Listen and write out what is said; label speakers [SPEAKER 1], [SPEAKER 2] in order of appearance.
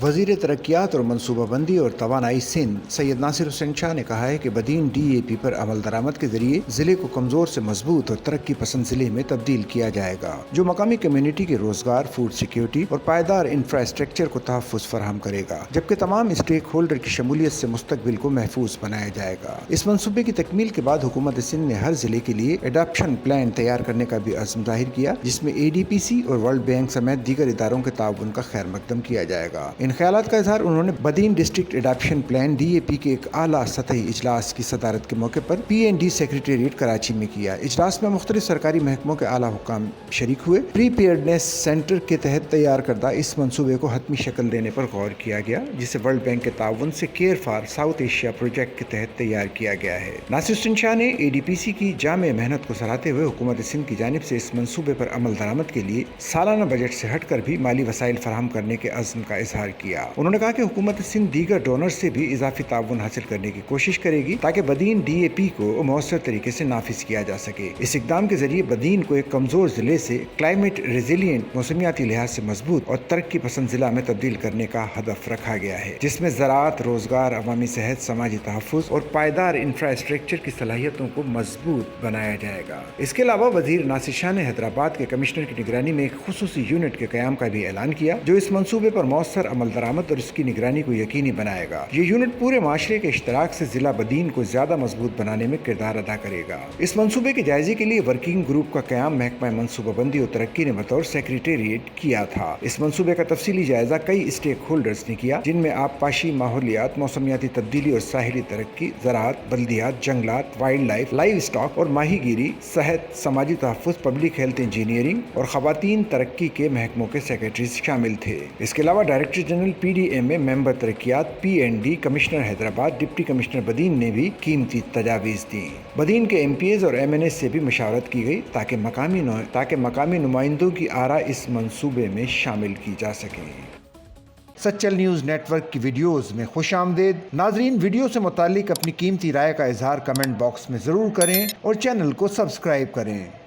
[SPEAKER 1] वज़ीर तरक्यात और मनसूबा बंदी और तवानाई सिंध सैयद नासिर हुसैन शाह ने कहा है कि बदीन DAP पर अमल दरामद के जरिए ज़िले को कमज़ोर से मजबूत और तरक्की पसंद ज़िले में तब्दील किया जाएगा, जो मकामी कम्यूनिटी के रोज़गार, फूड सिक्योरिटी और पायदार इंफ्रास्ट्रक्चर को तहफ़्फ़ुज़ फराहम करेगा, जबकि तमाम स्टेक होल्डर की शमूलियत से मुस्तकबिल को महफूज बनाया जाएगा। इस मनसूबे की तकमील के बाद हुकूमत सिंध ने हर ज़िले के लिए एडाप्शन प्लान तैयार करने का भी अज़्म ज़ाहिर किया, जिसमें ADPC और वर्ल्ड बैंक समेत दीगर इदारों के ताउन का खैर मकदम किया जाएगा। इन ख्यालात का इजहार उन्होंने Badin district adaption plan DAP के एक आला सतही इजलास की सदारत के मौके पर PND सेक्रेटेरिएट कराची में किया। इजलास में मुख्तलिफ सरकारी महकमों के आला हुक्काम शरीक हुए। प्रीपेयर्डनेस सेंटर के तहत तैयार करदा इस मनसूबे को हतमी शक्ल देने पर गौर किया गया, जिसे वर्ल्ड बैंक के ताउन से care for south Asia project के तहत तैयार किया गया है। नासिर हुसैन शाह ने ADPC की जामे मेहनत को सराहते हुए हुकूमत सिंध की जानिब से इस मनसूबे पर अमल दरामद के लिए सालाना बजट से हटकर भी माली वसाइल फराहम करने के अज़्म का इजहार किया। उन्होंने कहा कि हुकूमत सिंध दीगर डोनर से भी इजाफी ताउन हासिल करने की कोशिश करेगी ताकि बदीन DAP को मौसर तरीके से नाफिज किया जा सके। इस इकदाम के जरिए बदीन को एक कमजोर जिले से क्लाइमेट रेजिलियंट, मौसमियाती लिहाज से मजबूत और तरक्की पसंद जिला में तब्दील करने का हदफ रखा गया है, जिसमें ज़राअत, रोजगार, अवामी सेहत, समाजी तहफ़्फ़ुज़ और पायदार इंफ्रास्ट्रक्चर की सलाहियतों को मजबूत बनाया जाएगा। इसके अलावा वज़ीर नासिर शाह ने हैदराबाद के कमिश्नर की निगरानी में एक खुसूसी यूनिट के क़याम का भी ऐलान किया, जो इस मनसूबे पर मौसर अमल दरामद और इसकी निगरानी को यकीनी बनाएगा। ये यूनिट पूरे माशरे के इश्तराक से जिला बदीन को ज्यादा मजबूत बनाने में किरदार अदा करेगा। इस मनसूबे के जायजे के लिए वर्किंग ग्रुप का क़याम महकमा मनसूबा बंदी और तरक्की ने बतौर सेक्रेटेरिएट किया था। इस मनसूबे का तफसीली जायजा कई स्टेक होल्डर्स ने किया, जिनमें आबपाशी, माहौलियात, मौसमियाती तब्दीली और साहिली तरक्की, ज़राअत, बल्दियात, जंगलात, वाइल्ड लाइफ, लाइव स्टॉक और माहीगीरी, सेहत, समाजी तहफ़्फ़ुज़, पब्लिक हेल्थ इंजीनियरिंग और ख़वातीन तरक्की के महकमों के सेक्रेटरीज शामिल थे। इसके अलावा डायरेक्टर जनरल PDMA, मेंबर तरक्कियात, PND, commissioner Hyderabad, deputy commissioner Badin ने भी कीमती तजावीज़ दी। बदीन के MPs और MNS से भी मशावरत की गई ताकि मकामी नुमाइंदों की आरा इस मंसूबे में शामिल की जा सके। सच्चल न्यूज़ नेटवर्क की वीडियोस में खुश आमदेद। नाजरीन, वीडियो से मुतालिक अपनी कीमती राय का इजहार कमेंट बॉक्स में ज़रूर करें और चैनल को सब्सक्राइब करें।